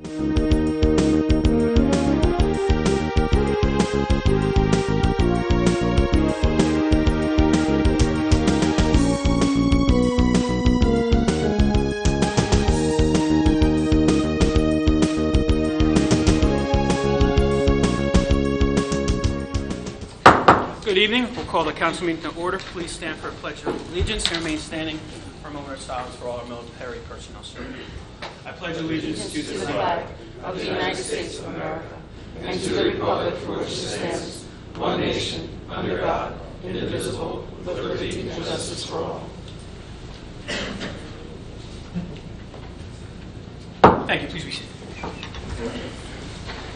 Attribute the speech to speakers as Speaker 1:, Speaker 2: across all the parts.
Speaker 1: Good evening. We'll call the council meeting to order. Please stand for a pledge of allegiance and remain standing for a moment of silence for all our military personnel serving. I pledge allegiance to the flag
Speaker 2: of the United States of America and to the republic for which it stands, one nation, under God, indivisible, with liberty and justice for all.
Speaker 1: Thank you. Please be seated.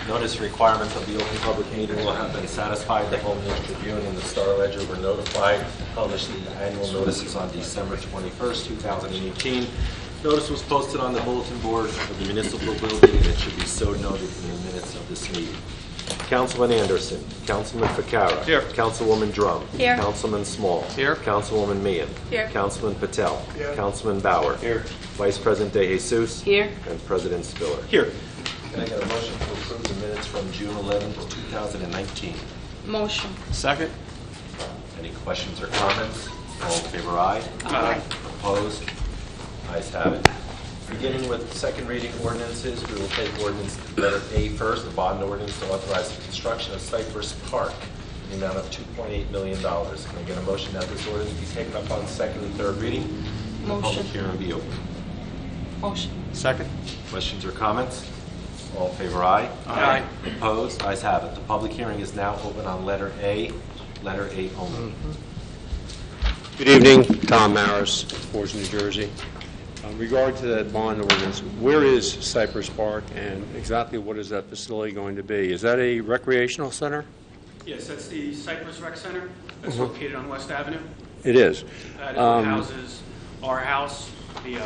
Speaker 3: Notice requirements of the open public meeting will have been satisfied. The Home News Tribune and the Star Ledger were notified to publish the annual notices on December 21st, 2018. Notice was posted on the bulletin board of the municipal building, and it should be so noted in the minutes of this meeting. Councilman Anderson, Councilman Ficarra,
Speaker 1: Here.
Speaker 3: Councilwoman Drum,
Speaker 2: Here.
Speaker 3: Councilman Small,
Speaker 1: Here.
Speaker 3: Councilwoman Meehan,
Speaker 2: Here.
Speaker 3: Councilman Patel,
Speaker 1: Here.
Speaker 3: Councilman Bauer,
Speaker 1: Here.
Speaker 3: Vice President De Jesus,
Speaker 2: Here.
Speaker 3: and President Spiller.
Speaker 1: Here.
Speaker 3: Can I get a motion to approve the minutes from June 11th, 2019?
Speaker 2: Motion.
Speaker 1: Second.
Speaker 3: Any questions or comments? All in favor, aye.
Speaker 1: Aye.
Speaker 3: Opposed? Ayes have it. Beginning with second reading ordinances, we will take ordinance letter A first, the bond ordinance to authorize the construction of Cypress Park in the amount of $2.8 million. Can I get a motion that this ordinance be taken up on second and third reading? And the
Speaker 2: Motion.
Speaker 3: public hearing be open.
Speaker 2: Motion.
Speaker 1: Second.
Speaker 3: Questions or comments? All in favor, aye.
Speaker 1: Aye.
Speaker 3: Opposed? Ayes have it. The public hearing is now open on letter A only.
Speaker 4: Good evening, Tom Maris, Forge, New Jersey. In regard to that bond ordinance, where is Cypress Park and exactly what is that facility going to be? Is that a recreational center?
Speaker 1: Yes, that's the Cypress Rec Center that's located on West Avenue.
Speaker 4: It is.
Speaker 1: That houses our house, the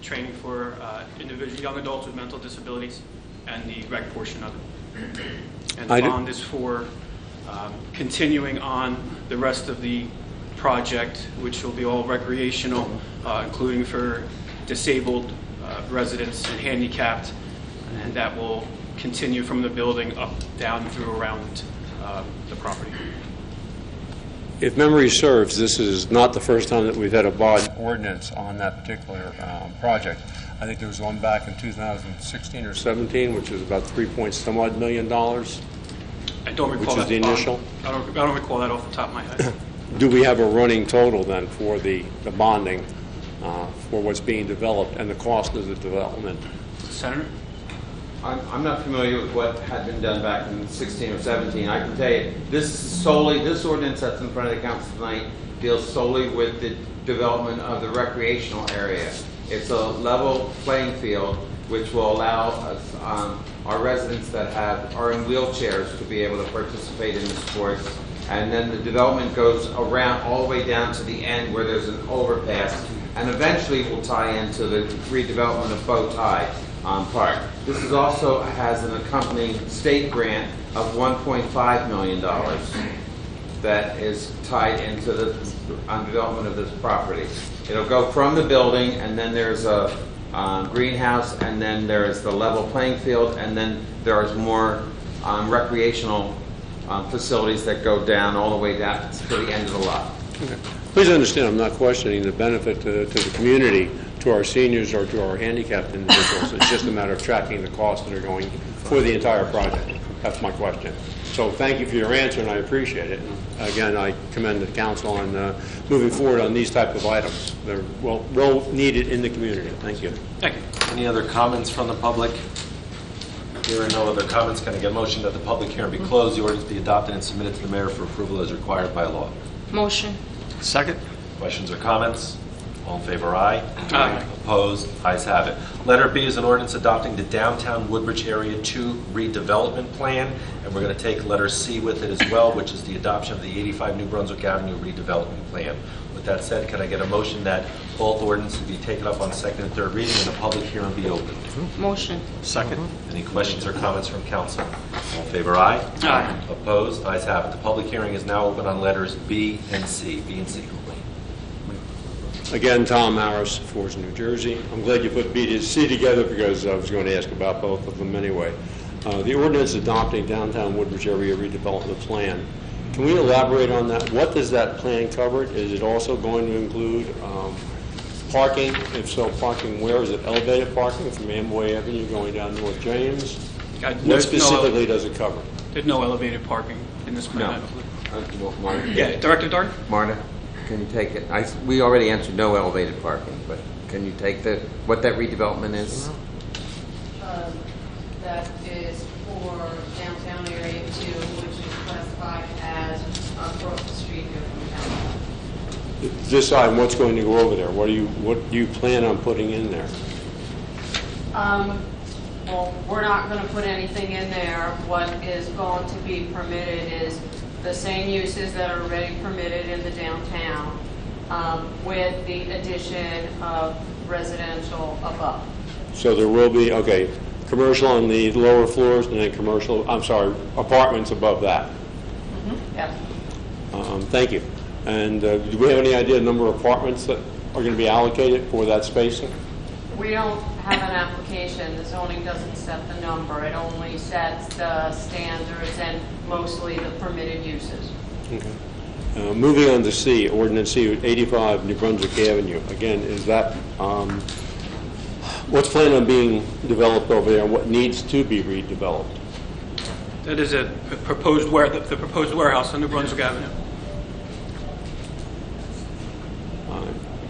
Speaker 1: training for young adults with mental disabilities, and the rec portion of it. And the bond is for continuing on the rest of the project, which will be all recreational, including for disabled residents and handicapped, and that will continue from the building up, down, through around the property.
Speaker 4: If memory serves, this is not the first time that we've had a bond ordinance on that particular project. I think there was one back in 2016 or 17, which was about $3-some-odd million.
Speaker 1: I don't recall
Speaker 4: which is the initial.
Speaker 1: I don't recall that off the top of my head.
Speaker 4: Do we have a running total then for the bonding for what's being developed and the cost of the development?
Speaker 1: Senator?
Speaker 5: I'm not familiar with what had been done back in 16 or 17. I can tell you, this ordinance that's in front of the council tonight deals solely with the development of the recreational area. It's a level playing field which will allow us, our residents that are in wheelchairs to be able to participate in the sports. And then the development goes around all the way down to the end where there's an overpass, and eventually will tie into the redevelopment of Bow Tie Park. This also has an accompanying state grant of $1.5 million that is tied into the development of this property. It'll go from the building, and then there's a greenhouse, and then there is the level playing field, and then there is more recreational facilities that go down all the way down to the end of the lot.
Speaker 4: Okay. Please understand, I'm not questioning the benefit to the community, to our seniors, or to our handicapped individuals. It's just a matter of tracking the costs that are going for the entire project. That's my question. So thank you for your answer, and I appreciate it. And again, I commend the council on moving forward on these type of items. They're well needed in the community. Thank you.
Speaker 1: Thank you.
Speaker 3: Any other comments from the public? There are no other comments. Can I get a motion that the public hearing be closed, the ordinance be adopted, and submitted to the mayor for approval as required by law?
Speaker 2: Motion.
Speaker 1: Second.
Speaker 3: Questions or comments? All in favor, aye.
Speaker 1: Aye.
Speaker 3: Opposed? Ayes have it. Letter B is an ordinance adopting the downtown Woodbridge Area 2 redevelopment plan, and we're going to take letter C with it as well, which is the adoption of the 85 New Brunswick Avenue redevelopment plan. With that said, can I get a motion that both ordinances be taken up on second and third reading and the public hearing be open?
Speaker 2: Motion.
Speaker 1: Second.
Speaker 3: Any questions or comments from council? All in favor, aye.
Speaker 1: Aye.
Speaker 3: Opposed? Ayes have it. The public hearing is now open on letters B and C. B and C only.
Speaker 4: Again, Tom Harris, Forest, New Jersey. I'm glad you put B to C together because I was going to ask about both of them anyway. The ordinance adopting downtown Woodbridge area redevelopment plan. Can we elaborate on that? What does that plan cover? Is it also going to include parking? If so, parking where? Is it elevated parking from Amboy Avenue going down North James? What specifically does it cover?
Speaker 1: There's no elevated parking in this plan, I
Speaker 5: No.
Speaker 1: believe.
Speaker 5: Marta,
Speaker 1: Yeah, Director Dart?
Speaker 5: Marta, can you take it? We already answered no elevated parking, but can you take what that redevelopment is?
Speaker 2: That is for downtown area 2, which is classified as across the street here from downtown.
Speaker 4: Decide what's going to go over there. What do you plan on putting in there?
Speaker 2: Well, we're not going to put anything in there. What is going to be permitted is the same uses that are already permitted in the downtown, with the addition of residential above.
Speaker 4: So there will be, okay, commercial on the lower floors and then apartments above that.
Speaker 2: Yes.
Speaker 4: Thank you. And do we have any idea the number of apartments that are going to be allocated for that spacing?
Speaker 2: We don't have an application. The zoning doesn't set the number. It only sets the standards and mostly the permitted uses.
Speaker 4: Okay. Moving on to C, Ordinance C, 85 New Brunswick Avenue. Again, is that, what's planned on being developed over there and what needs to be redeveloped?
Speaker 1: That is the proposed warehouse on New Brunswick Avenue.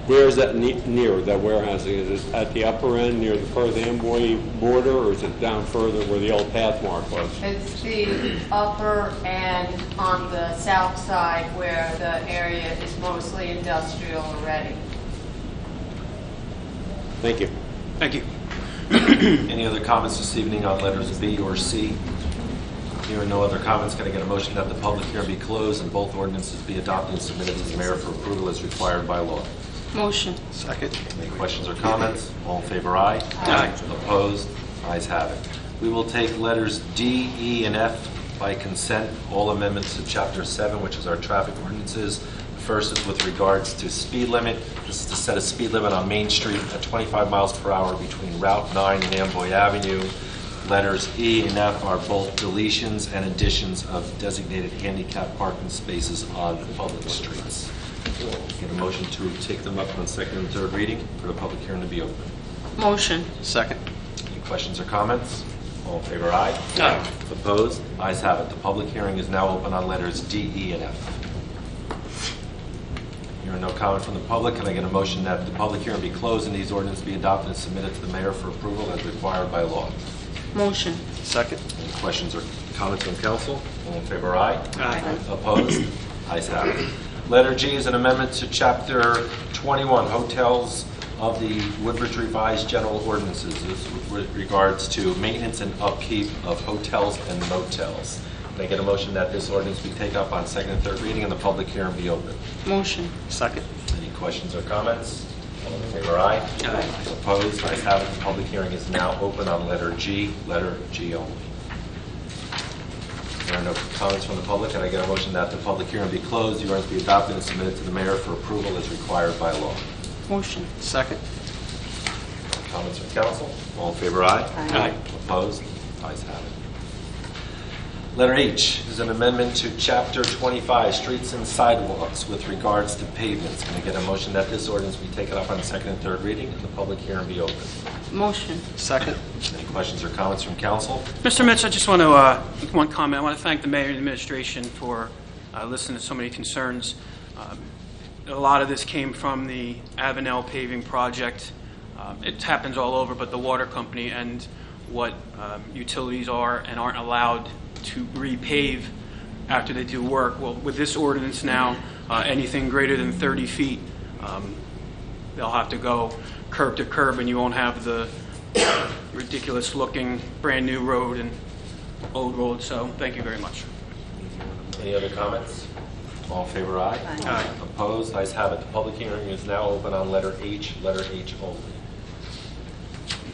Speaker 4: Where is that near, that warehouse? Is it at the upper end near the Perth Amboy border, or is it down further where the old path mark was?
Speaker 2: It's the upper end on the south side where the area is mostly industrial already.
Speaker 4: Thank you.
Speaker 1: Thank you.
Speaker 3: Any other comments this evening on letters B or C? Hearing no other comments, can I get a motion that the public hearing be closed and both ordinances be adopted and submitted to the mayor for approval as required by law?
Speaker 2: Motion.
Speaker 1: Second.
Speaker 3: Any questions or comments? All in favor, aye.
Speaker 1: Aye.
Speaker 3: Opposed? Ayes have it. We will take letters D, E, and F by consent, all amendments to Chapter 7, which is our traffic ordinances. The first is with regards to speed limit. This is to set a speed limit on Main Street at 25 miles per hour between Route 9 and Amboy Avenue. Letters E and F are both deletions and additions of designated handicap parking spaces on public streets. Get a motion to take them up on second and third reading for the public hearing to be open.
Speaker 2: Motion.
Speaker 1: Second.
Speaker 3: Any questions or comments? All in favor, aye.
Speaker 1: Aye.
Speaker 3: Opposed? Ayes have it. The public hearing is now open on letters D, E, and F. Hearing no comment from the public, can I get a motion that the public hearing be closed and these ordinances be adopted and submitted to the mayor for approval as required by law?
Speaker 2: Motion.
Speaker 1: Second.
Speaker 3: Any questions or comments from council? All in favor, aye.
Speaker 1: Aye.
Speaker 3: Opposed? Ayes have it. Letter G is an amendment to Chapter 21, Hotels of the Woodbridge Revised General Ordinances. This is with regards to maintenance and upkeep of hotels and motels. Can I get a motion that this ordinance be taken up on second and third reading and the public hearing be open?
Speaker 2: Motion.
Speaker 1: Second.
Speaker 3: Any questions or comments? All in favor, aye.
Speaker 1: Aye.
Speaker 3: Opposed? Ayes have it. The public hearing is now open on letter G only. There are no comments from the public. Can I get a motion that the public hearing be closed, the ordinance be adopted and submitted to the mayor for approval as required by law?
Speaker 2: Motion.
Speaker 1: Second.
Speaker 3: Comments from council? All in favor, aye.
Speaker 1: Aye.
Speaker 3: Opposed? Ayes have it. Letter H is an amendment to Chapter 25, Streets and Sidewalks with regards to pavements. Can I get a motion that this ordinance be taken up on second and third reading and the public hearing be open?
Speaker 2: Motion.
Speaker 1: Second.
Speaker 3: Any questions or comments from council?
Speaker 1: Mr. Mitz, I just want to make one comment. I want to thank the mayor and the administration for listening to so many concerns. A lot of this came from the Avenel paving project. It happens all over, but the water company and what utilities are and aren't allowed to repave after they do work. Well, with this ordinance now, anything greater than 30 feet, they'll have to go curb to curb, and you won't have the ridiculous-looking brand-new road and old road. So thank you very much.
Speaker 3: Any other comments? All in favor, aye.
Speaker 1: Aye.
Speaker 3: Opposed? Ayes have it. The public hearing is now open on letter H only.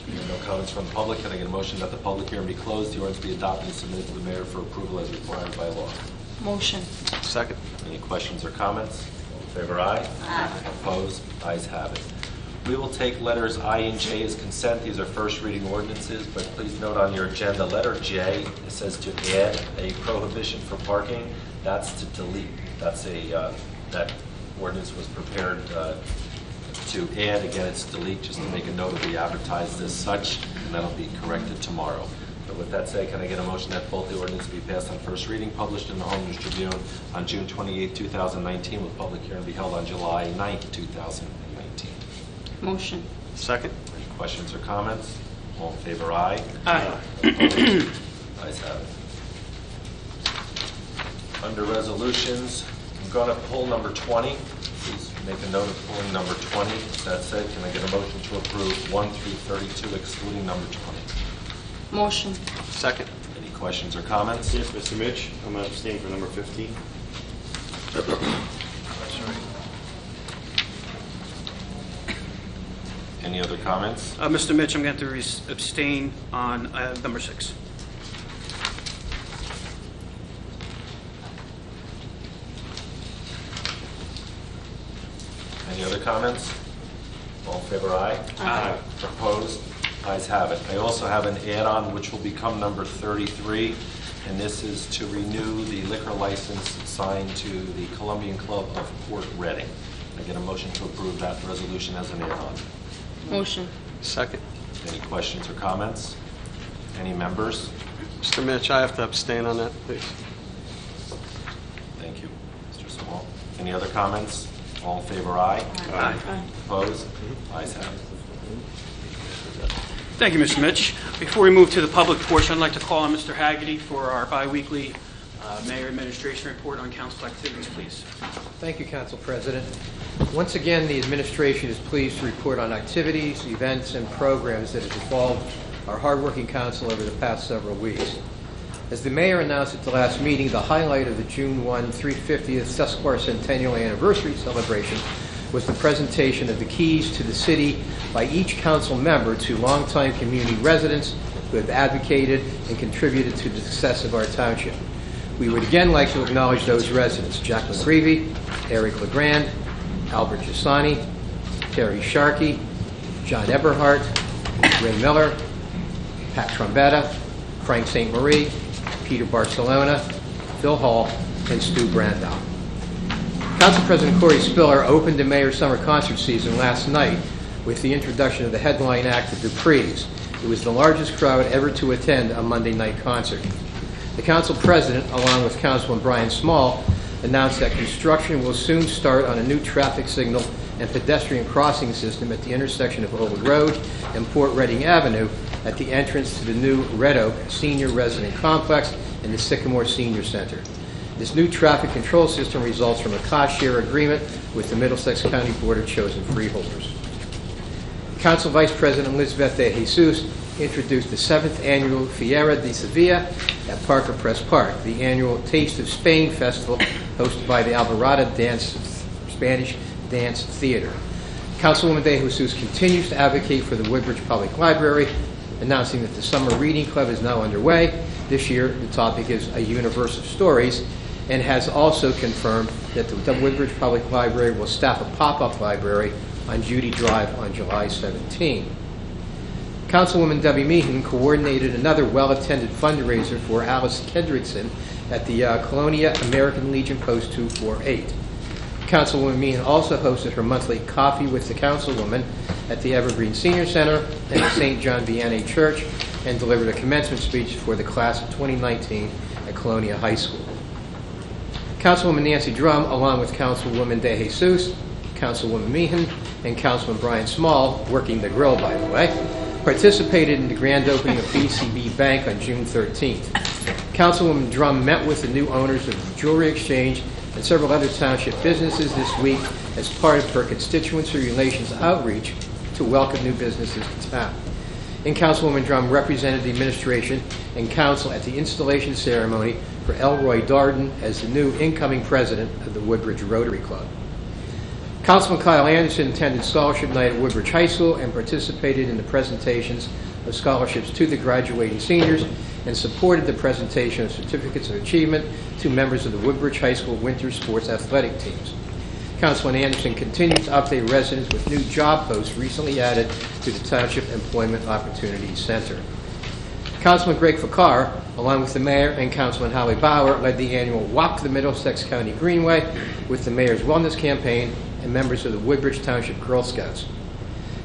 Speaker 3: Hearing no comments from the public, can I get a motion that the public hearing be closed, the ordinance be adopted and submitted to the mayor for approval as required by law?
Speaker 2: Motion.
Speaker 1: Second.
Speaker 3: Any questions or comments? All in favor, aye. Aye. Opposed? Ayes have it. We will take letters I and J as consent. These are first reading ordinances, but please note on your agenda, letter J, it says to add a prohibition for parking. That's to delete. That's that ordinance was prepared to add. Again, it's delete, just to make a note of the advertised as such, and that'll be corrected tomorrow. But with that said, can I get a motion that both the ordinances be passed on first reading, published in the Home News Tribune on June 28, 2019, with public hearing to be held on July 9, 2019?
Speaker 6: Motion.
Speaker 1: Second.
Speaker 3: Any questions or comments? All in favor, aye.
Speaker 1: Aye.
Speaker 3: Opposed? Ayes have it. Under resolutions, I'm going to pull number 20. Please make a note of pulling number 20. That said, can I get a motion to approve 1 through 32, excluding number 20?
Speaker 6: Motion.
Speaker 1: Second.
Speaker 3: Any questions or comments?
Speaker 7: Yes, Mr. Mitch, I'm going to abstain for number 15.
Speaker 1: That's right.
Speaker 3: Any other comments?
Speaker 1: Mr. Mitch, I'm going to abstain on number 6.
Speaker 3: Any other comments? All in favor, aye.
Speaker 1: Aye.
Speaker 3: Opposed? Ayes have it. I also have an add-on which will become number 33, and this is to renew the liquor license signed to the Columbian Club of Port Reading. I get a motion to approve that resolution as an add-on.
Speaker 6: Motion.
Speaker 1: Second.
Speaker 3: Any questions or comments? Any members?
Speaker 7: Mr. Mitch, I have to abstain on that, please.
Speaker 3: Thank you. Mr. Small. Any other comments? All in favor, aye.
Speaker 1: Aye.
Speaker 3: Opposed? Ayes have it.
Speaker 1: Thank you, Mr. Mitch. Before we move to the public portion, I'd like to call on Mr. Haggerty for our biweekly Mayor Administration Report on council activities, please.
Speaker 8: Thank you, Council President. Once again, the administration is pleased to report on activities, events, and programs that have involved our hardworking council over the past several weeks. As the mayor announced at the last meeting, the highlight of the June 1 350th Sesquicentennial Anniversary celebration was the presentation of the keys to the city by each council member to longtime community residents who have advocated and contributed to the success of our township. We would again like to acknowledge those residents: Jack McGreevy, Eric LeGrand, Albert Giussani, Terry Sharkey, John Eberhardt, Ray Miller, Pat Trombetta, Frank St. Marie, Peter Barcelona, Phil Hall, and Stu Brandow. Council President Cory Spiller opened the Mayor's Summer Concert Season last night with the introduction of the headline act, the Duprees. It was the largest crowd ever to attend a Monday night concert. The Council President, along with Councilman Brian Small, announced that construction will soon start on a new traffic signal and pedestrian crossing system at the intersection of Old Road and Port Reading Avenue at the entrance to the new Red Oak Senior Resident Complex and the Sycamore Senior Center. This new traffic control system results from a cost-share agreement with the Middlesex County Board of Chosen Freeholders. Council Vice President Elizabeth De Jesus introduced the 7th Annual Fiera de Sevilla at Parker Press Park, the annual Taste of Spain Festival hosted by the Alvarado Spanish Dance Theater. Councilwoman De Jesus continues to advocate for the Woodbridge Public Library, announcing that the Summer Reading Club is now underway. This year, the topic is A Universe of Stories, and has also confirmed that the Woodbridge Public Library will staff a pop-up library on Judy Drive on July 17. Councilwoman Debbie Meehan coordinated another well-attended fundraiser for Alice Kendrickson at the Colonia American Legion Post 248. Councilwoman Meehan also hosted her monthly Coffee with the Councilwoman at the Evergreen Senior Center and the St. John Vianney Church, and delivered a commencement speech for the class of 2019 at Colonia High School. Councilwoman Nancy Drumm, along with Councilwoman De Jesus, Councilwoman Meehan, and Councilman Brian Small, working the grill, by the way, participated in the grand opening of BCB Bank on June 13th. Councilwoman Drumm met with the new owners of the Jewelry Exchange and several other township businesses this week as part of her constituency relations outreach to welcome new businesses to town. And Councilwoman Drumm represented the administration and council at the installation ceremony for Elroy Darden as the new incoming president of the Woodbridge Rotary Club. Councilman Kyle Anderson attended Scholarship Night at Woodbridge High School and participated in the presentations of scholarships to the graduating seniors and supported the presentation of certificates of achievement to members of the Woodbridge High School winter sports athletic teams. Councilman Anderson continued to update residents with new job posts recently added to the Township Employment Opportunities Center. Councilman Greg Fakar, along with the Mayor and Councilman Howie Bauer, led the annual Walk the Middlesex County Greenway with the Mayor's Wellness Campaign and members of the Woodbridge Township Girl Scouts.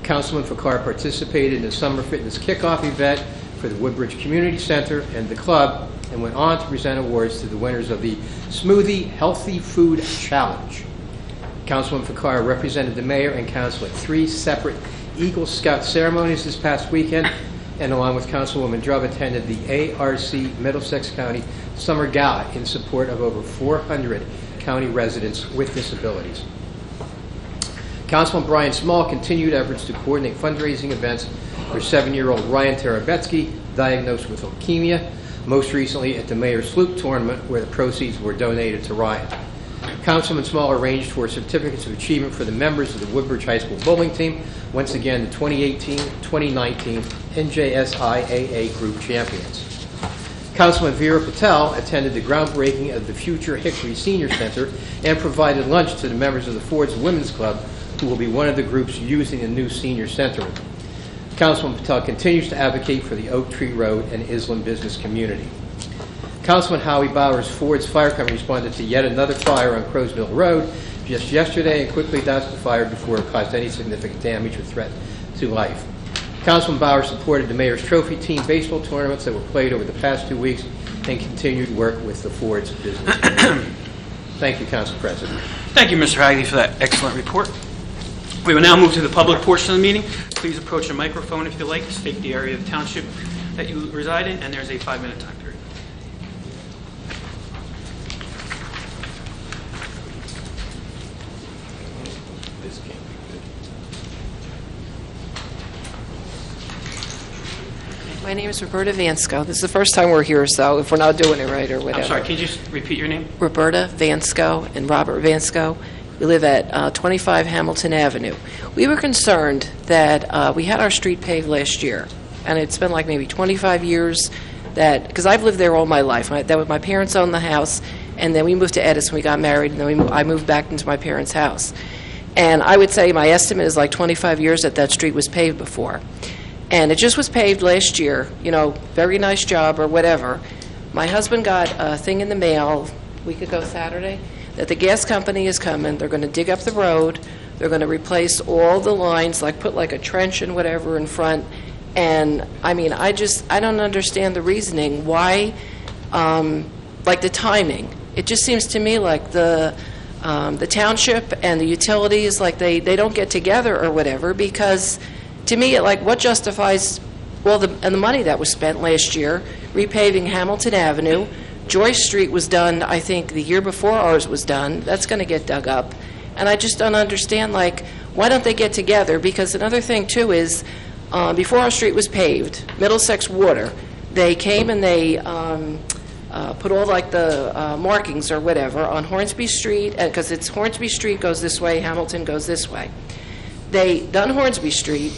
Speaker 8: Councilman Fakar participated in the Summer Fitness Kickoff event for the Woodbridge Community Center and the club, and went on to present awards to the winners of the Smoothie Healthy Food Challenge. Councilman Fakar represented the Mayor and Council at 3 separate Eagle Scout ceremonies this past weekend, and along with Councilwoman Drumm attended the ARC Middlesex County Summer Gala in support of over 400 county residents with disabilities. Councilman Brian Small continued efforts to coordinate fundraising events for 7-year-old Ryan Terabetsky, diagnosed with leukemia, most recently at the Mayor's Sloop Tournament, where the proceeds were donated to Ryan. Councilman Small arranged for certificates of achievement for the members of the Woodbridge High School bowling team, once again the 2018-2019 NJSIAA Group Champions. Councilman Vera Patel attended the groundbreaking of the future Hickory Senior Center and provided lunch to the members of the Ford's Women's Club, who will be one of the groups using the new senior center. Councilman Patel continues to advocate for the Oak Tree Road and Island business community. Councilman Howie Bauer's Ford's Fire Company responded to yet another fire on Crows Mill Road just yesterday and quickly doused the fire before it caused any significant damage or threat to life. Councilman Bauer supported the Mayor's Trophy Team baseball tournaments that were played over the past 2 weeks and continued work with the Ford's business community. Thank you, Council President.
Speaker 1: Thank you, Mr. Hagley, for that excellent report. We will now move to the public portion of the meeting. Please approach a microphone if you like. State the area of the township that you reside in, and there's a 5-minute time period.
Speaker 9: My name is Roberta Vansco. This is the first time we're here, so if we're not doing it right or whatever.
Speaker 1: I'm sorry, can you just repeat your name?
Speaker 9: Roberta Vansco and Robert Vansco. We live at 25 Hamilton Avenue. We were concerned that we had our street paved last year, and it's been like maybe 25 years that, because I've lived there all my life. My parents owned the house, and then we moved to Edison. We got married, and then I moved back into my parents' house. And I would say my estimate is like 25 years that street was paved before. And it just was paved last year, very nice job or whatever. My husband got a thing in the mail a week ago Saturday that the gas company is coming. They're going to dig up the road. They're going to replace all the lines, put a trench and whatever in front. And, I don't understand the reasoning. Why, the timing. It just seems to me like the township and the utilities, they don't get together or whatever, because to me, what justifies the money that was spent last year, repaving Hamilton Avenue. Joyce Street was done, I think, the year before ours was done. That's going to get dug up. And I just don't understand, why don't they get together? Because another thing, too, is before our street was paved, Middlesex Water, they came and they put all, the markings or whatever on Hornsby Street, because it's Hornsby Street goes this way, Hamilton goes this way. They done Hornsby Street.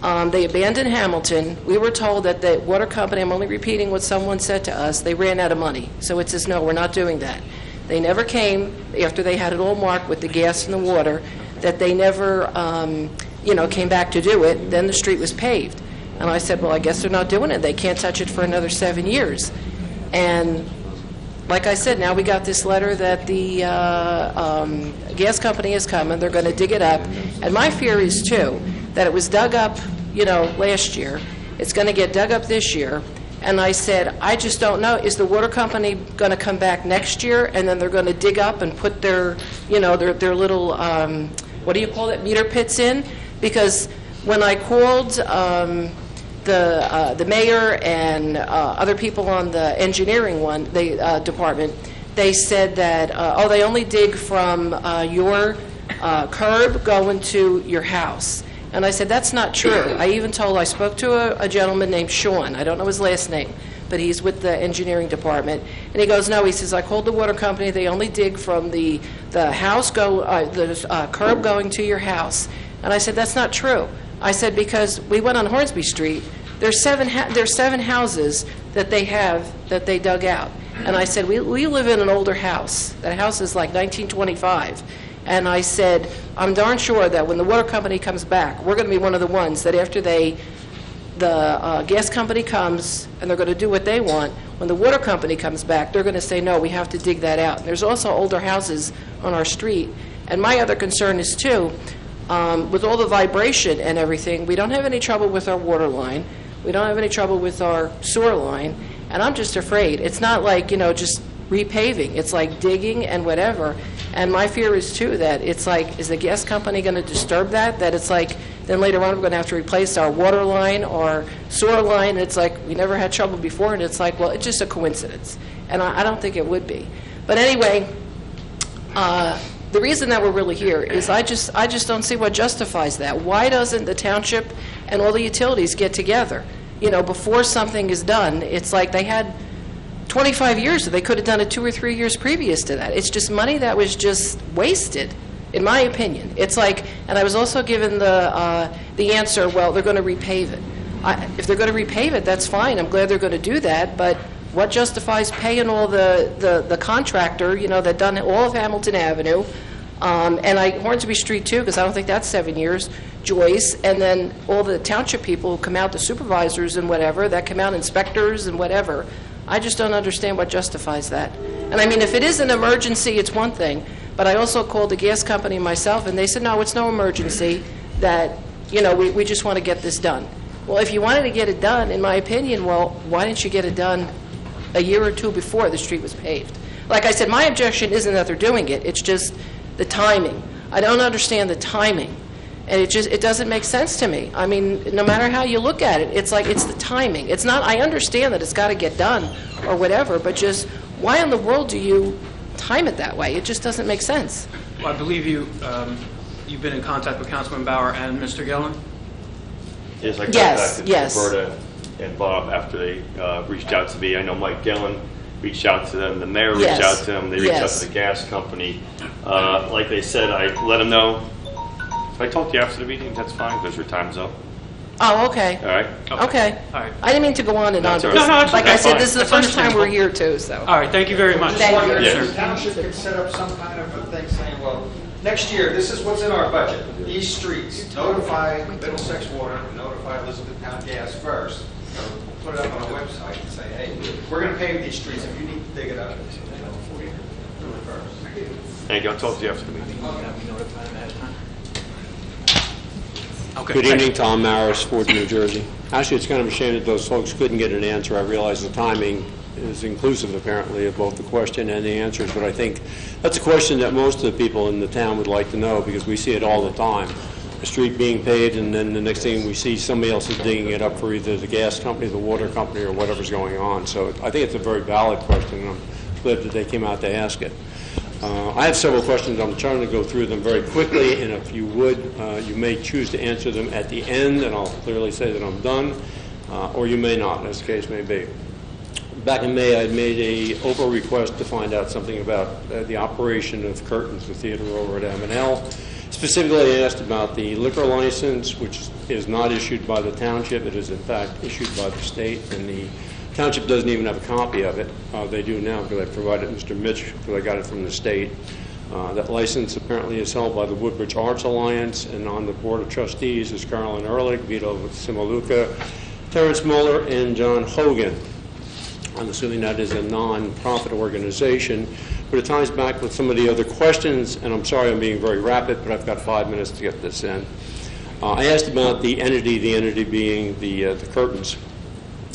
Speaker 9: They abandoned Hamilton. We were told that the water company, I'm only repeating what someone said to us, they ran out of money. So it says, no, we're not doing that. They never came, after they had it all marked with the gas and the water, that they never, came back to do it. Then the street was paved. And I said, well, I guess they're not doing it. They can't touch it for another 7 years. And like I said, now we got this letter that the gas company is coming. They're going to dig it up. And my fear is, too, that it was dug up, last year. It's going to get dug up this year. And I said, I just don't know. Is the water company going to come back next year, and then they're going to dig up and put their, their little, what do you call it, meter pits in? Because when I called the mayor and other people on the engineering department, they said that, they only dig from your curb going to your house. And I said, that's not true. I spoke to a gentleman named Sean. I don't know his last name, but he's with the engineering department. And he goes, no, he says, I called the water company. They only dig from the house, the curb going to your house. And I said, that's not true. I said, because we went on Hornsby Street. There's seven houses that they dug out. And I said, we live in an older house. That house is like 1925. And I said, I'm darn sure that when the water company comes back, we're going to be one of the ones that after the gas company comes and they're going to do what they want, when the water company comes back, they're going to say, no, we have to dig that out. And there's also older houses on our street. And my other concern is, too, with all the vibration and everything, we don't have any trouble with our water line. We don't have any trouble with our sewer line. And I'm just afraid. It's not like, just repaving. It's like digging and whatever. And my fear is, too, that it's like, is the gas company going to disturb that? That it's like, then later on we're going to have to replace our water line or sewer line. And it's like, we never had trouble before. And it's like, well, it's just a coincidence. And I don't think it would be. But anyway, the reason that we're really here is I just don't see what justifies that. Why doesn't the township and all the utilities get together? Before something is done, it's like they had 25 years, so they could have done it 2 or 3 years previous to that. It's just money that was just wasted, in my opinion. It's like, and I was also given the answer, well, they're going to repave it. If they're going to repave it, that's fine. I'm glad they're going to do that, but what justifies paying all the contractor, that done all of Hamilton Avenue, and Hornsby Street too, because I don't think that's 7 years, Joyce, and then all the township people who come out, the supervisors and whatever, that come out, inspectors and whatever. I just don't understand what justifies that. And I mean, if it is an emergency, it's one thing, but I also called the gas company myself, and they said, no, it's no emergency, that, we just want to get this done. Well, if you wanted to get it done, in my opinion, well, why didn't you get it done a year or two before the street was paved? Like I said, my objection isn't that they're doing it, it's just the timing. I don't understand the timing. And it doesn't make sense to me. I mean, no matter how you look at it, it's like it's the timing. It's not, I understand that it's got to get done or whatever, but just why in the world do you time it that way? It just doesn't make sense.
Speaker 1: Well, I believe you've been in contact with Councilman Bauer and Mr. Gillen?
Speaker 7: Yes, I
Speaker 9: Yes,
Speaker 7: contacted
Speaker 9: yes.
Speaker 7: Roberta and Bob after they reached out to me. I know Mike Gillen reached out to them. The mayor reached
Speaker 9: Yes.
Speaker 7: out to them. They reached out to the gas company. Like they said, I let them know. If I talk to you after the meeting, that's fine, because your time's up.
Speaker 9: Oh, okay.
Speaker 7: All right?
Speaker 9: Okay.
Speaker 1: All right.
Speaker 9: I didn't mean to go on and on.
Speaker 7: That's all
Speaker 9: because,
Speaker 7: right.
Speaker 1: No, it's
Speaker 9: like
Speaker 1: okay.
Speaker 9: I said,
Speaker 7: Fine.
Speaker 9: this is the
Speaker 1: That's
Speaker 9: first time we're
Speaker 1: understandable.
Speaker 9: here, too, so.
Speaker 1: All right, thank you very much.
Speaker 9: Thank you.
Speaker 7: Yes.
Speaker 10: The township could set up some kind of a thing saying, well, next year, this is what's in our budget, these streets. Notify Middlesex Water, notify Elizabethtown Gas first. Put it up on a website and say, hey, we're going to pave these streets. If you need to dig it up, do it first.
Speaker 7: Thank you. I'll talk to you after the meeting.
Speaker 1: Okay.
Speaker 4: Good evening, Tom Maris, Ford, New Jersey. Actually, it's kind of a shame that those folks couldn't get an answer. I realize the timing is inclusive, apparently, of both the question and the answers, but I think that's a question that most of the people in the town would like to know, because we see it all the time. A street being paved, and then the next thing we see, somebody else is digging it up for either the gas company, the water company, or whatever's going on. So I think it's a very valid question, and I'm glad that they came out to ask it. I have several questions. I'm trying to go through them very quickly, and if you would, you may choose to answer them at the end, and I'll clearly say that I'm done, or you may not, as the case may be. Back in May, I made a OPA request to find out something about the operation of Curtains, the theater over at M&L. Specifically, I asked about the liquor license, which is not issued by the township. It is, in fact, issued by the state, and the township doesn't even have a copy of it. They do now, because I provided Mr. Mitch, because I got it from the state. That license apparently is held by the Woodbridge Arts Alliance, and on the Board of Trustees is Carolyn Ehrlich, Vito Simaluka, Terrence Muller, and John Hogan. I'm assuming that is a non-profit organization, but it ties back with some of the other questions, and I'm sorry I'm being very rapid, but I've got 5 minutes to get this in. I asked about the entity being the Curtains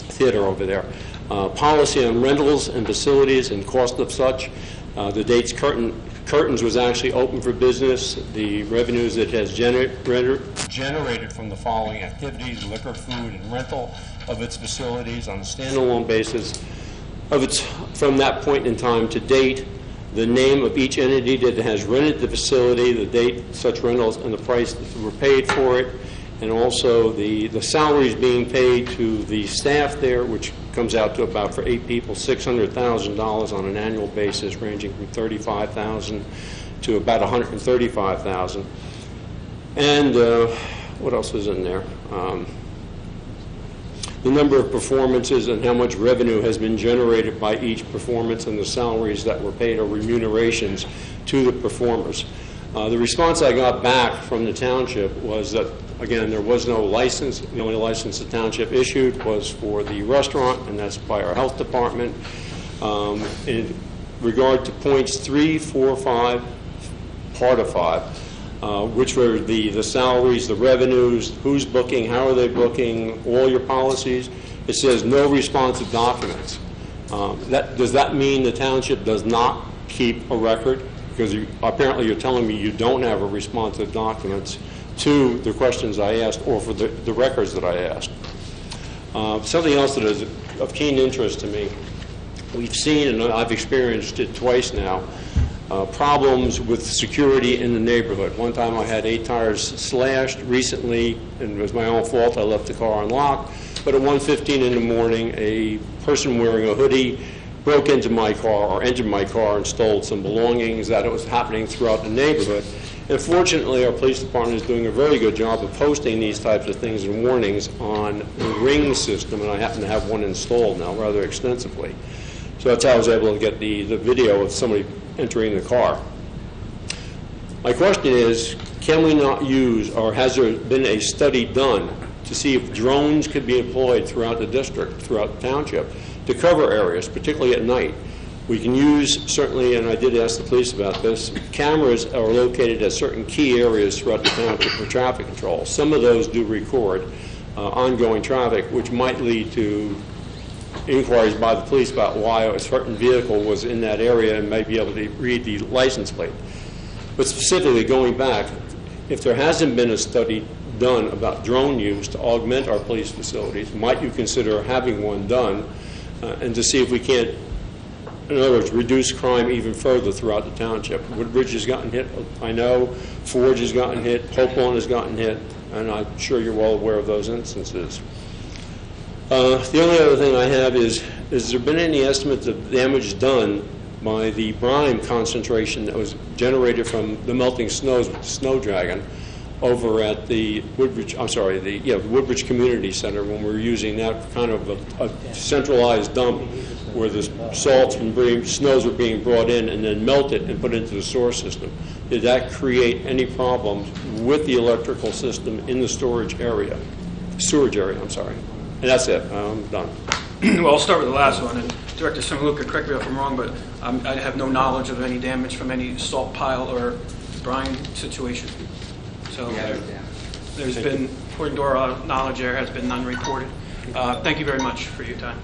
Speaker 4: Theater over there. Policy on rentals and facilities and cost of such. The dates Curtains was actually open for business. The revenues it has generated from the following activities: liquor, food, and rental of its facilities on a standalone basis from that point in time to date, the name of each entity that has rented the facility, the date such rentals, and the price that were paid for it, and also the salaries being paid to the staff there, which comes out to about, for 8 people, $600,000 on an annual basis, ranging from $35,000 to about $135,000. And what else is in there? The number of performances and how much revenue has been generated by each performance, and the salaries that were paid or remunerations to the performers. The response I got back from the township was that, again, there was no license. The only license the township issued was for the restaurant, and that's by our health department. In regard to points 3, 4, 5, part of 5, which were the salaries, the revenues, who's booking, how are they booking, all your policies, it says no responsive documents. Does that mean the township does not keep a record? Because apparently you're telling me you don't have a responsive documents to the questions I asked or for the records that I asked. Something else that is of keen interest to me, we've seen, and I've experienced it twice now, problems with security in the neighborhood. One time I had 8 tires slashed. Recently, and it was my own fault, I left the car unlocked. But at 1:15 in the morning, a person wearing a hoodie broke into my car or entered my car and stole some belongings. That it was happening throughout the neighborhood. And fortunately, our police department is doing a very good job of posting these types of things and warnings on the Ring system, and I happen to have one installed now rather extensively. So that's how I was able to get the video of somebody entering the car. My question is, can we not use, or has there been a study done to see if drones could be employed throughout the district, throughout the township, to cover areas, particularly at night? We can use, certainly, and I did ask the police about this, cameras are located at certain key areas throughout the township for traffic control. Some of those do record ongoing traffic, which might lead to inquiries by the police about why a certain vehicle was in that area and might be able to read the license plate. But specifically, going back, if there hasn't been a study done about drone use to augment our police facilities, might you consider having one done and to see if we can't, in other words, reduce crime even further throughout the township? Woodbridge has gotten hit, I know. Forge has gotten hit. Hopelawn has gotten hit, and I'm sure you're well aware of those instances. The only other thing I have is there been any estimates of damage done by the brine concentration that was generated from the melting snows with the snow dragon over at the Woodbridge, the Woodbridge Community Center, when we were using that kind of a centralized dump where the salts and snows were being brought in and then melted and put into the sewer system. Did that create any problems with the electrical system in the sewerage area? And that's it. I'm done.
Speaker 1: Well, I'll start with the last one. And Director Samaluka, correct me if I'm wrong, but I have no knowledge of any damage from any salt pile or brine situation. So there's been, according to our knowledge, there has been none reported. Thank you very much for your time.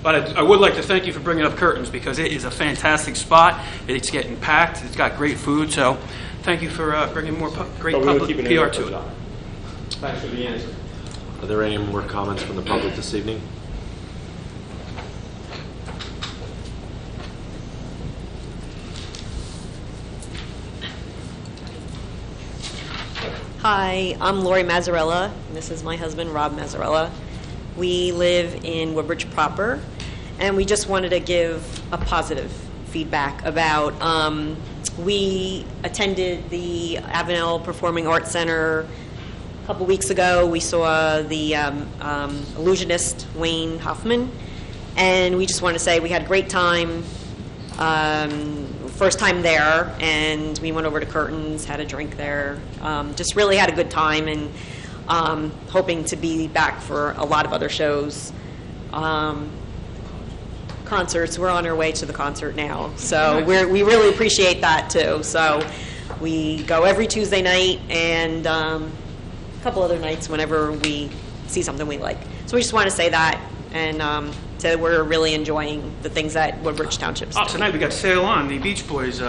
Speaker 1: But I would like to thank you for bringing up Curtains, because it is a fantastic spot. It's getting packed. It's got great food. So thank you for bringing more great public PR to it.
Speaker 4: Thanks for the answer.
Speaker 3: Are there any more comments from the public this evening?
Speaker 11: Hi, I'm Lori Mazzarella, and this is my husband, Rob Mazzarella. We live in Woodbridge proper, and we just wanted to give a positive feedback about, we attended the Avenel Performing Arts Center a couple weeks ago. We saw the illusionist Wayne Hoffman, and we just want to say we had a great time. First time there, and we went over to Curtains, had a drink there. Just really had a good time, and hoping to be back for a lot of other shows. Concerts, we're on our way to the concert now, so we really appreciate that too. So we go every Tuesday night, and a couple other nights whenever we see something we like. So we just want to say that, and so we're really enjoying the things that Woodbridge Township's doing.
Speaker 1: Tonight we got Sail On, the Beach Boys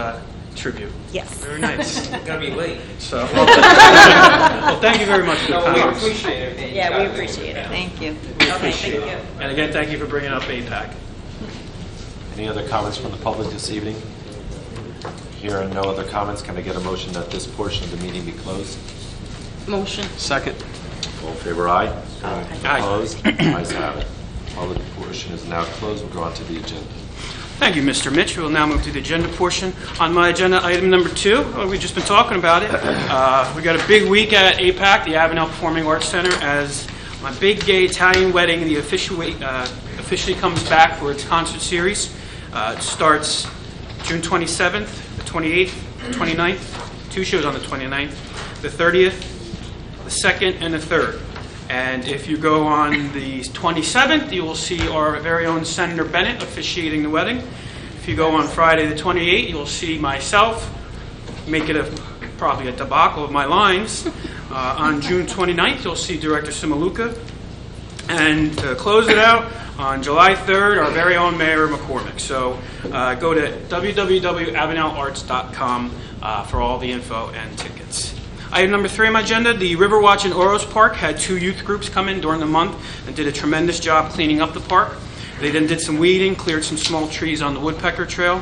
Speaker 1: tribute.
Speaker 11: Yes.
Speaker 1: Very nice.
Speaker 10: Gonna be late.
Speaker 1: So, well, thank you very much for the
Speaker 10: No, we
Speaker 1: comments.
Speaker 10: appreciate it.
Speaker 11: Yeah, we appreciate it.
Speaker 6: Thank you.
Speaker 11: Okay, thank you.
Speaker 1: And again, thank you for bringing up APAC.
Speaker 3: Any other comments from the public this evening? Hearing no other comments, can I get a motion that this portion of the meeting be closed?
Speaker 6: Motion.
Speaker 1: Second.
Speaker 3: All in favor, aye?
Speaker 1: Aye.
Speaker 3: Opposed? Ayes have it. Public portion is now closed. We'll go on to the agenda.
Speaker 1: Thank you, Mr. Mitch. We'll now move to the agenda portion. On my agenda, item number 2, we've just been talking about it. We got a big week at APAC, the Avenel Performing Arts Center, as my big gay Italian wedding officially comes back for its concert series. It starts June 27th, the 28th, 29th, 2 shows on the 29th, the 30th, the 2nd, and the 3rd. And if you go on the 27th, you will see our very own Senator Bennett officiating the wedding. If you go on Friday the 28th, you'll see myself make it probably a debacle of my lines. On June 29th, you'll see Director Simaluka. And to close it out, on July 3rd, our very own Mayor McCormick. So go to www.avenelarts.com for all the info and tickets. Item number 3 on my agenda, the Riverwatch in Oros Park had 2 youth groups come in during the month and did a tremendous job cleaning up the park. They then did some weeding, cleared some small trees on the Woodpecker Trail.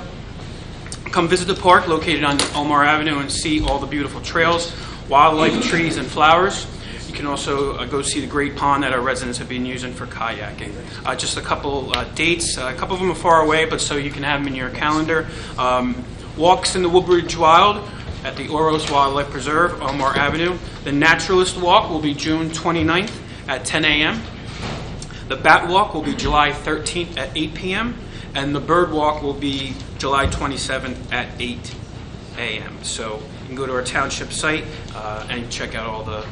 Speaker 1: Come visit the park located on Omar Avenue and see all the beautiful trails, wildlife, trees, and flowers. You can also go see the great pond that our residents have been using for kayaking. Just a couple dates. A couple of them are far away, but so you can have them in your calendar. Walks in the Woodbridge Wild at the Oros Wildlife Preserve, Omar Avenue. The Naturalist Walk will be June 29th at 10 a.m. The Bat Walk will be July 13th at 8 p.m. And the Bird Walk will be July 27th at 8 a.m. So you can go to our township site and check out all the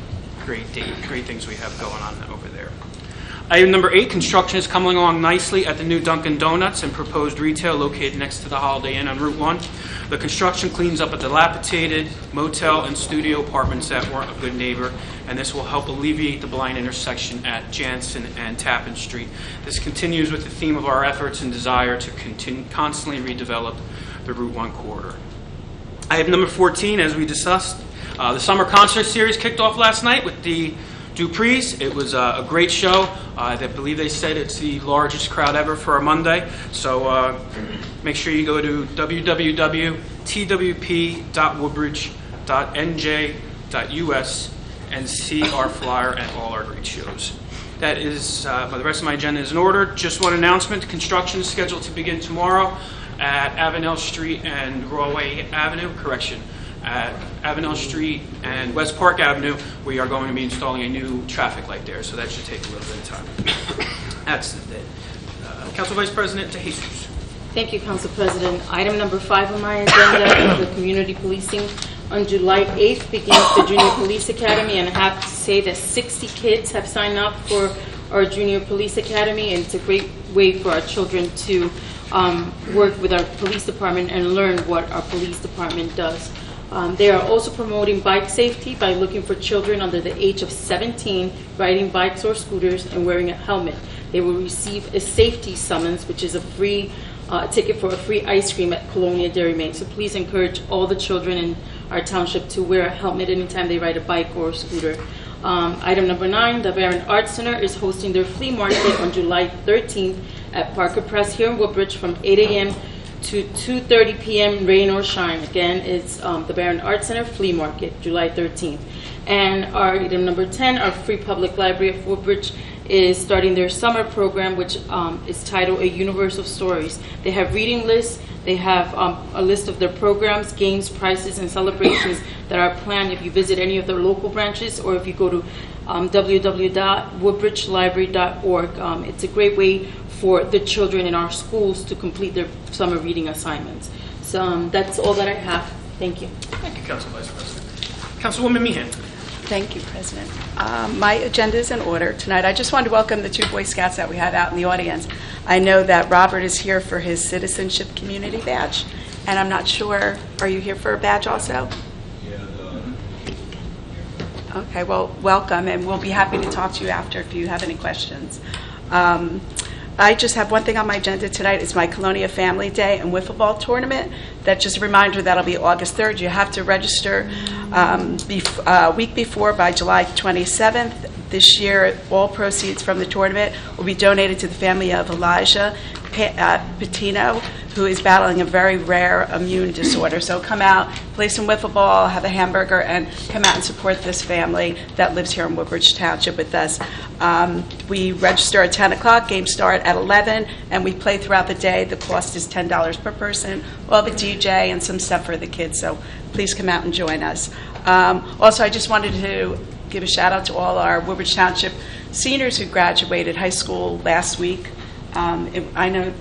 Speaker 1: great things we have going on over there. Item number 8, construction is coming along nicely at the new Dunkin' Donuts and proposed retail located next to the Holiday Inn on Route 1. The construction cleans up a dilapidated motel and studio apartments that weren't a good neighbor, and this will help alleviate the blind intersection at Jansen and Tappan Street. This continues with the theme of our efforts and desire to constantly redevelop the Route 1 corridor. Item number 14, as we discussed, the summer concert series kicked off last night with the Duprees. It was a great show. I believe they said it's the largest crowd ever for a Monday. So make sure you go to www.twp.woodbridge.nj.us and see our flyer and all our great shows. That is, the rest of my agenda is in order. Just one announcement. Construction is scheduled to begin tomorrow at Avenel Street and Broadway Avenue. At Avenel Street and West Park Avenue, we are going to be installing a new traffic light there, so that should take a little bit of time. That's it. Council Vice President DeJesus.
Speaker 6: Thank you, Council President. Item number 5 on my agenda is the community policing. On July 8th begins the Junior Police Academy, and I have to say that 60 kids have signed up for our Junior Police Academy, and it's a great way for our children to work with our police department and learn what our police department does. They are also promoting bike safety by looking for children under the age of 17 riding bikes or scooters and wearing a helmet. They will receive a safety summons, which is a free ticket for a free ice cream at Colonia Dairy Main. So please encourage all the children in our township to wear a helmet anytime they ride a bike or a scooter. Item number 9, the Barron Arts Center is hosting their flea market on July 13th at Parker Press here in Woodbridge from 8 a.m. to 2:30 p.m. rain or shine. Again, it's the Barron Arts Center Flea Market, July 13th. And our item number 10, our Free Public Library of Woodbridge is starting their summer program, which is titled A Universe of Stories. They have reading lists. They have a list of their programs, games, prizes, and celebrations that are planned if you visit any of their local branches or if you go to www.woodbridgelibrary.org. It's a great way for the children in our schools to complete their summer reading assignments. So that's all that I have. Thank you.
Speaker 1: Thank you, Council Vice President. Councilwoman Meehan.
Speaker 12: Thank you, President. My agenda is in order tonight. I just wanted to welcome the 2 Boy Scouts that we have out in the audience. I know that Robert is here for his Citizenship Community Badge, and I'm not sure, are you here for a badge also? Okay, well, welcome, and we'll be happy to talk to you after if you have any questions. I just have one thing on my agenda tonight. It's my Colonia Family Day and Wiffle Ball Tournament. That's just a reminder that'll be August 3rd. You have to register a week before by July 27th. This year, all proceeds from the tournament will be donated to the family of Elijah Patino, who is battling a very rare immune disorder. So come out, play some wiffle ball, have a hamburger, and come out and support this family that lives here in Woodbridge Township with us. We register at 10 o'clock, games start at 11, and we play throughout the day. The cost is $10 per person. We'll have a DJ and some stuff for the kids, so please come out and join us. Also, I just wanted to give a shout out to all our Woodbridge Township seniors who graduated high school last week. I know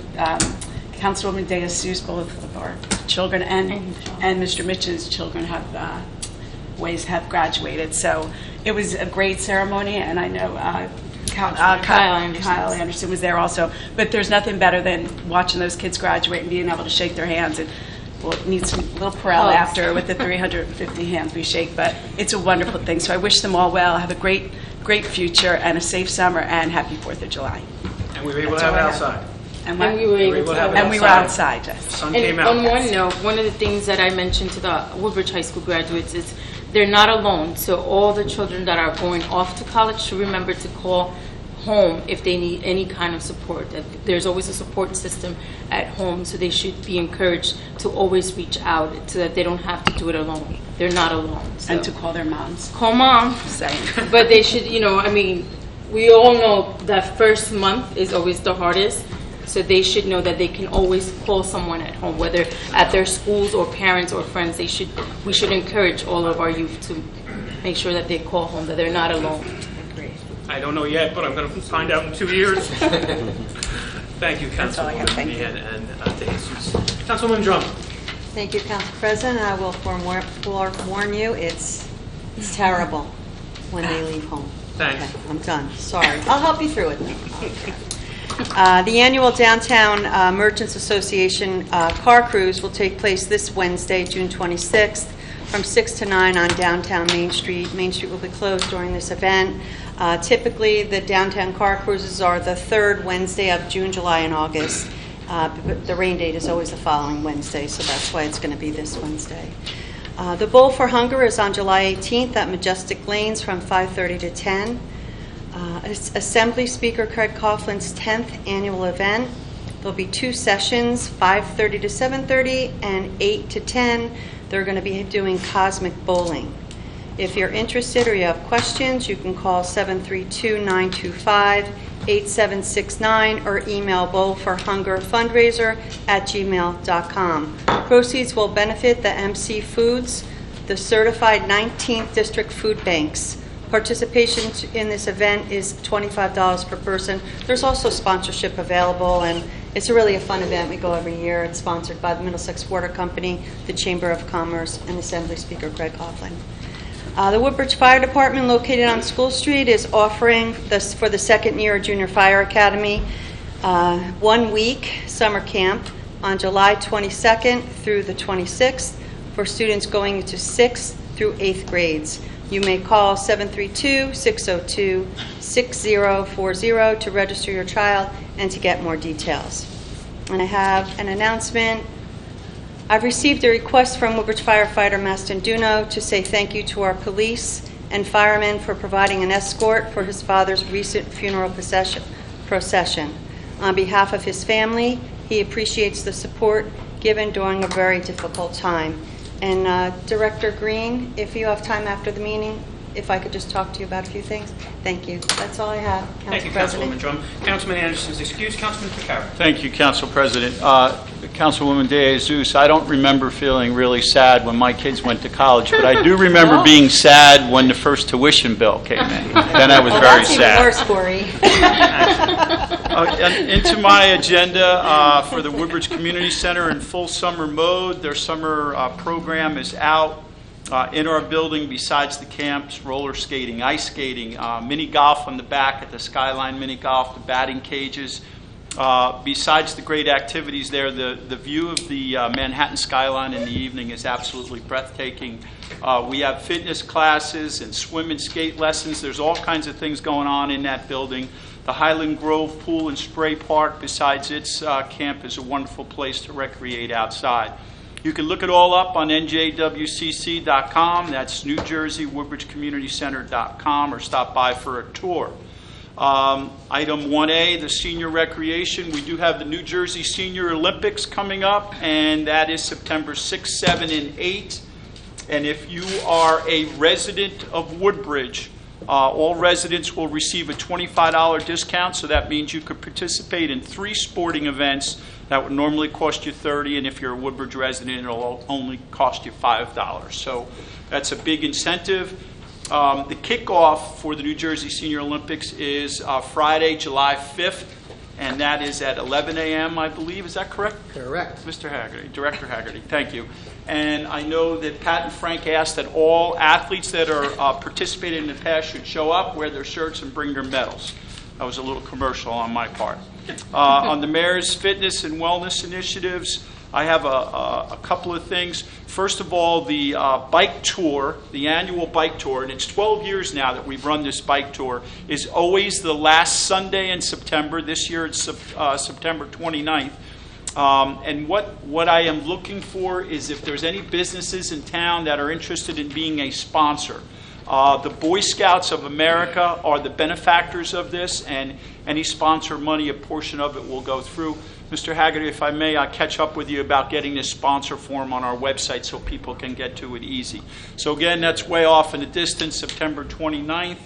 Speaker 12: Councilwoman DeJesus, both of our children and Mr. Mitch's children have graduated. So it was a great ceremony, and I know Kyle Anderson was there also. But there's nothing better than watching those kids graduate and being able to shake their hands. And we'll need some little Perel after with the 350 hands we shake. But it's a wonderful thing. So I wish them all well. Have a great future and a safe summer, and happy 4th of July.
Speaker 1: And we were able to have it outside.
Speaker 12: And
Speaker 6: we were able to have it
Speaker 12: we were outside. Yes.
Speaker 1: Sun came out.
Speaker 6: On one note, one of the things that I mentioned to the Woodbridge High School graduates is they're not alone. So all the children that are going off to college should remember to call home if they need any kind of support. There's always a support system at home, so they should be encouraged to always reach out so that they don't have to do it alone. They're not alone. So.
Speaker 12: And to call their moms.
Speaker 6: Call mom.
Speaker 12: Same.
Speaker 6: But they should, we all know that first month is always the hardest. So they should know that they can always call someone at home, whether at their schools or parents or friends. We should encourage all of our youth to make sure that they call home, that they're not alone.
Speaker 1: I don't know yet, but I'm going to find out in 2 years. Thank you, Councilwoman Meehan and DeJesus. Councilwoman Drum.
Speaker 13: Thank you, Council President. I will forewarn you, it's terrible when they leave home.
Speaker 1: Thanks.
Speaker 13: Okay, I'm done. Sorry. I'll help you through it. The annual Downtown Merchants Association car cruise will take place this Wednesday, June 26th, from 6 to 9 on downtown Main Street. Main Street will be closed during this event. Typically, the downtown car cruises are the third Wednesday of June, July, and August. But the rain date is always the following Wednesday, so that's why it's going to be this Wednesday. The Bowl for Hunger is on July 18th at Majestic Lanes from 5:30 to 10. Assembly Speaker Craig Coughlin's 10th annual event. There'll be 2 sessions, 5:30 to 7:30 and 8 to 10. They're going to be doing cosmic bowling. If you're interested or you have questions, you can call 732-925-8769 or email bowlforhungerfundraiser@gmail.com. Proceeds will benefit the MC Foods, the certified 19th District Food Banks. Participation in this event is $25 per person. There's also sponsorship available, and it's really a fun event. We go every year. It's sponsored by the Middlesex Water Company, the Chamber of Commerce, and Assembly Speaker Craig Coughlin. The Woodbridge Fire Department, located on School Street, is offering this for the second year Junior Fire Academy 1 week summer camp on July 22nd through the 26th for students going into 6th through 8th grades. You may call 732-602-6040 to register your child and to get more details. And I have an announcement. I've received a request from Woodbridge firefighter Mastinduno to say thank you to our police and firemen for providing an escort for his father's recent funeral procession. On behalf of his family, he appreciates the support given during a very difficult time. And Director Green, if you have time after the meeting, if I could just talk to you about a few things. Thank you. That's all I have, Council
Speaker 1: Thank you,
Speaker 13: President.
Speaker 1: Councilwoman Drum. Councilman Anderson's excused. Councilman Picaro.
Speaker 14: Thank you, Council President. Councilwoman DeJesus, I don't remember feeling really sad when my kids went to college, but I do remember being sad when the first tuition bill came in. Then I was very sad.
Speaker 13: That's even worse, Corey.
Speaker 14: Into my agenda for the Woodbridge Community Center in full summer mode. Their summer program is out. In our building, besides the camps, roller skating, ice skating, mini golf on the back at the Skyline Mini Golf, the batting cages. Besides the great activities there, the view of the Manhattan skyline in the evening is absolutely breathtaking. We have fitness classes and swim and skate lessons. There's all kinds of things going on in that building. The Highland Grove Pool and Spray Park, besides its camp, is a wonderful place to recreate outside. You can look it all up on njwcc.com. That's New Jersey Woodbridge Community Center.com, or stop by for a tour. Item 1A, the senior recreation. We do have the New Jersey Senior Olympics coming up, and that is September 6, 7, and 8. And if you are a resident of Woodbridge, all residents will receive a $25 discount, so that means you could participate in 3 sporting events that would normally cost you $30, and if you're a Woodbridge resident, it'll only cost you $5. So that's a big incentive. The kickoff for the New Jersey Senior Olympics is Friday, July 5th, and that is at 11 a.m., I believe. Is that correct?
Speaker 8: Correct.
Speaker 14: Mr. Haggerty, Director Haggerty, thank you. And I know that Pat and Frank asked that all athletes that are participating in the past should show up, wear their shirts, and bring their medals. That was a little commercial on my part. On the mayor's fitness and wellness initiatives, I have a couple of things. First of all, the bike tour, the annual bike tour, and it's 12 years now that we've run this bike tour, is always the last Sunday in September. This year it's September 29th. And what I am looking for is if there's any businesses in town that are interested in being a sponsor. The Boy Scouts of America are the benefactors of this, and any sponsor money, a portion of it will go through. Mr. Haggerty, if I may, I'll catch up with you about getting this sponsor form on our website so people can get to it easy. So again, that's way off in the distance, September 29th,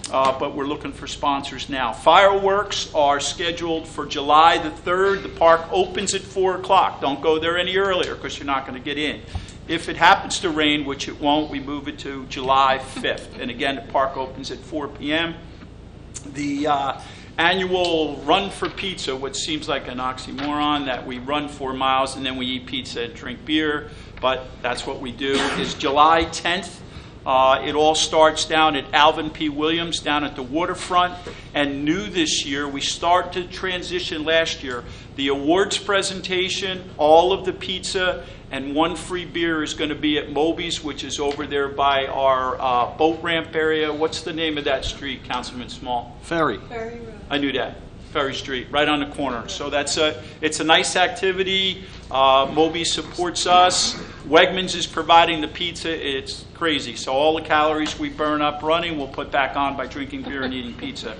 Speaker 14: but we're looking for sponsors now. Fireworks are scheduled for July the 3rd. The park opens at 4 o'clock. Don't go there any earlier because you're not going to get in. If it happens to rain, which it won't, we move it to July 5th. And again, the park opens at 4 p.m. The annual Run for Pizza, which seems like an oxymoron, that we run 4 miles and then we eat pizza and drink beer, but that's what we do, is July 10th. It all starts down at Alvin P. Williams, down at the waterfront. And new this year, we started to transition last year. The awards presentation, all of the pizza, and 1 free beer is going to be at Moby's, which is over there by our boat ramp area. What's the name of that street, Councilman Small?
Speaker 15: Ferry.
Speaker 2: Ferry Road.
Speaker 14: I knew that. Ferry Street, right on the corner. So it's a nice activity. Moby supports us. Wegmans is providing the pizza. It's crazy. So all the calories we burn up running, we'll put back on by drinking beer and eating pizza.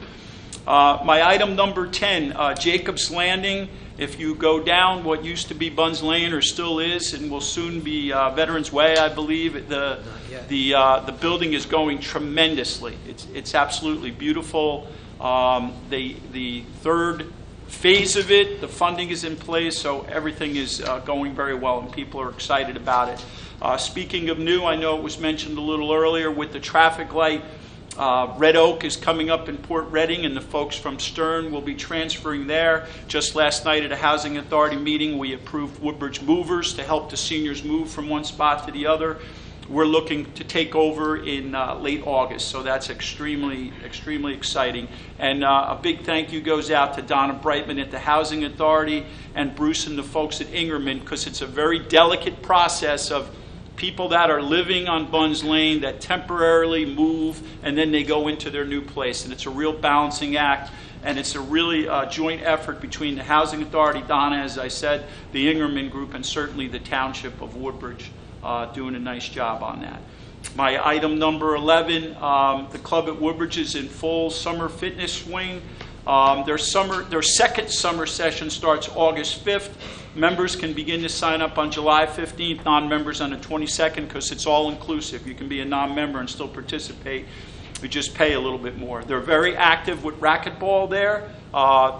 Speaker 14: My item number 10, Jacob's Landing. If you go down what used to be Bunn's Lane, or still is, and will soon be Veterans Way, I believe, the building is going tremendously. It's absolutely beautiful. The third phase of it, the funding is in place, so everything is going very well, and people are excited about it. Speaking of new, I know it was mentioned a little earlier with the traffic light. Red Oak is coming up in Port Reading, and the folks from Stern will be transferring there. Just last night at a Housing Authority meeting, we approved Woodbridge movers to help the seniors move from one spot to the other. We're looking to take over in late August, so that's extremely, extremely exciting. And a big thank you goes out to Donna Brightman at the Housing Authority and Bruce and the folks at Ingerman, because it's a very delicate process of people that are living on Bunn's Lane that temporarily move and then they go into their new place. And it's a real balancing act, and it's a really joint effort between the Housing Authority, Donna, as I said, the Ingerman Group, and certainly the Township of Woodbridge doing a nice job on that. My item number 11, the club at Woodbridge is in full summer fitness swing. Their second summer session starts August 5th. Members can begin to sign up on July 15th, non-members on the 22nd, because it's all inclusive. You can be a non-member and still participate. You just pay a little bit more. They're very active with racquetball there.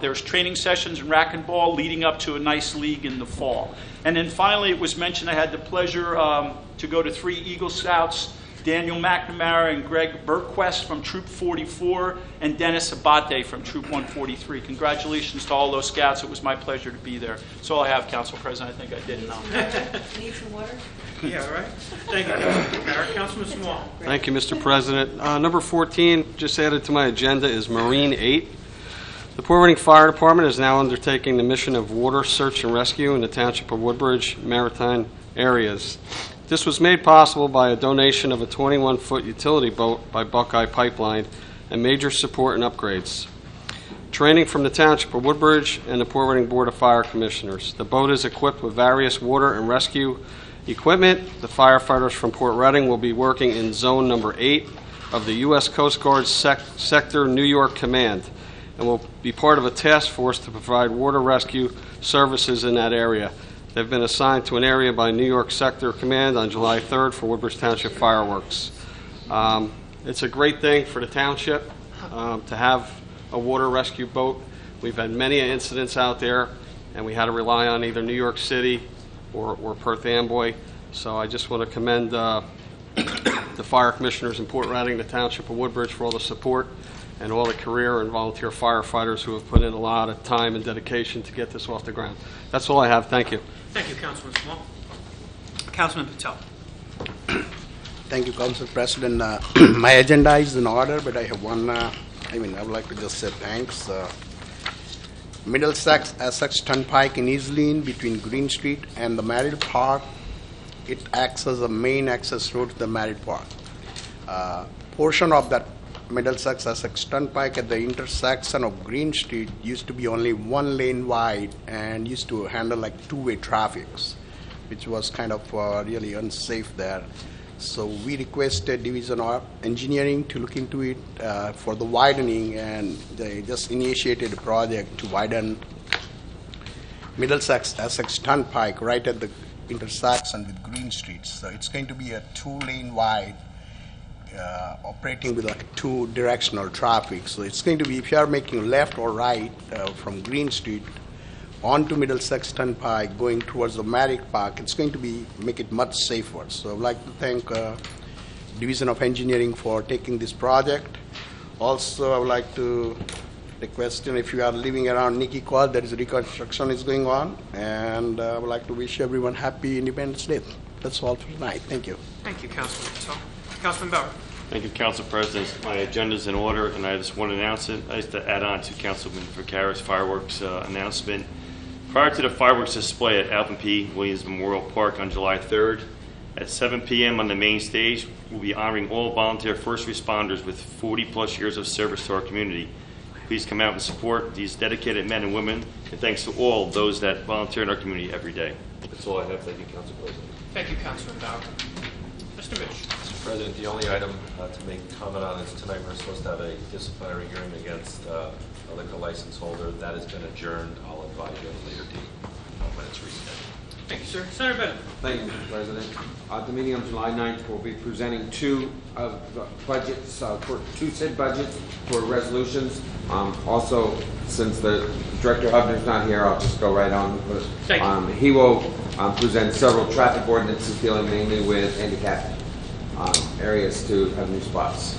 Speaker 14: There's training sessions in racquetball leading up to a nice league in the fall. And then finally, it was mentioned I had the pleasure to go to 3 Eagle Scouts, Daniel McNamara and Greg Burquest from Troop 44, and Dennis Abate from Troop 143. Congratulations to all those scouts. It was my pleasure to be there. That's all I have, Council President. I think I did enough.
Speaker 2: Need some water?
Speaker 1: Yeah, right. Thank you, Councilman Carrick. Councilman Small.
Speaker 15: Thank you, Mr. President. Number 14, just added to my agenda, is Marine 8. The Port Reading Fire Department is now undertaking the mission of water search and rescue in the Township of Woodbridge maritime areas. This was made possible by a donation of a 21-foot utility boat by Buckeye Pipeline and major support and upgrades. Training from the Township of Woodbridge and the Port Reading Board of Fire Commissioners. The boat is equipped with various water and rescue equipment. The firefighters from Port Reading will be working in Zone Number 8 of the U.S. Coast Guard Sector New York Command and will be part of a task force to provide water rescue services in that area. They've been assigned to an area by New York Sector Command on July 3rd for Woodbridge Township fireworks. It's a great thing for the township to have a water rescue boat. We've had many incidents out there, and we had to rely on either New York City or Perth Amboy. So I just want to commend the fire commissioners in Port Reading, the Township of Woodbridge, for all the support and all the career and volunteer firefighters who have put in a lot of time and dedication to get this off the ground. That's all I have. Thank you.
Speaker 1: Thank you, Councilman Small. Councilman Patel.
Speaker 16: Thank you, Council President. My agenda is in order, but I have one, I would like to just say thanks. Middlesex Essex Turnpike in Eastleigh between Green Street and the Marriott Park, it acts as a main access road to the Marriott Park. Portion of that Middlesex Essex Turnpike at the intersection of Green Street used to be only one lane wide and used to handle like two-way traffics, which was kind of really unsafe there. So we requested Division of Engineering to look into it for the widening, and they just initiated a project to widen Middlesex Essex Turnpike right at the intersection with Green Street. So it's going to be a two-lane wide, operating with like two directional traffic. So it's going to be, if you are making left or right from Green Street onto Middlesex Turnpike going towards the Marriott Park, it's going to be make it much safer. So I'd like to thank Division of Engineering for taking this project. Also, I would like to request, if you are living around Nikki Quad, there is a reconstruction is going on, and I would like to wish everyone happy Independence Day. That's all for tonight. Thank you.
Speaker 1: Thank you, Councilman Patel. Councilman Bauer.
Speaker 7: Thank you, Council President. My agenda is in order, and I just want to announce it. I just to add on to Councilman Vaccara's fireworks announcement. Prior to the fireworks display at Alvin P. Williams Memorial Park on July 3rd, at 7 p.m. on the main stage, we'll be honoring all volunteer first responders with 40-plus years of service to our community. Please come out and support these dedicated men and women, and thanks to all those that volunteer in our community every day. That's all I have. Thank you, Council President.
Speaker 1: Thank you, Councilman Bauer. Mr. Mitch.
Speaker 3: Mr. President, the only item to make a comment on is tonight we're supposed to have a disciplinary hearing against a liquor license holder. That has been adjourned. I'll advise you at a later date when it's rescheduled.
Speaker 1: Thank you, sir. Senator Bennett.
Speaker 5: Thank you, Mr. President. At the meeting on July 9th, we'll be presenting two budgets, for two SID budgets for resolutions. Also, since the Director Hubner's not here, I'll just go right on.
Speaker 1: Thank you.
Speaker 5: He will present several traffic ordinances dealing mainly with handicapped areas to have new spots.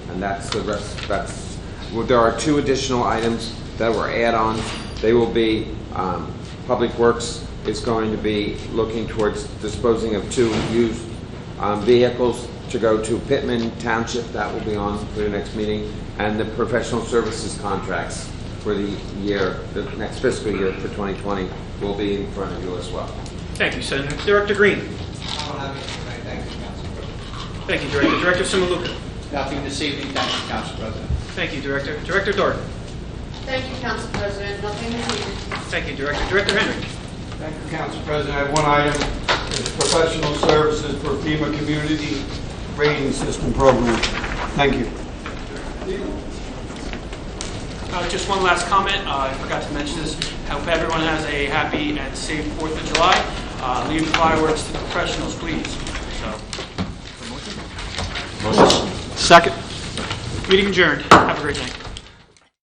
Speaker 5: And that's the rest. Well, there are two additional items that were add-ons. They will be Public Works is going to be looking towards disposing of two used vehicles to go to Pittman Township. That will be on for the next meeting. And the professional services contracts for the year, the next fiscal year for 2020 will be in front of you as well.
Speaker 1: Thank you, Senator. Director Green. Thank you, Director. Director Simaluka.
Speaker 10: Nothing this evening. Thank you, Council President.
Speaker 1: Thank you, Director. Director Dart.
Speaker 2: Thank you, Council President. Nothing this evening.
Speaker 1: Thank you, Director. Director Henry.
Speaker 17: Thank you, Council President. I have one item. It's professional services for FEMA Community Rating System Program. Thank you.
Speaker 1: Just one last comment. I forgot to mention this. Hope everyone has a happy and safe 4th of July. Leave fireworks to the professionals, please. So,
Speaker 15: Second.
Speaker 1: meeting adjourned. Have a great night.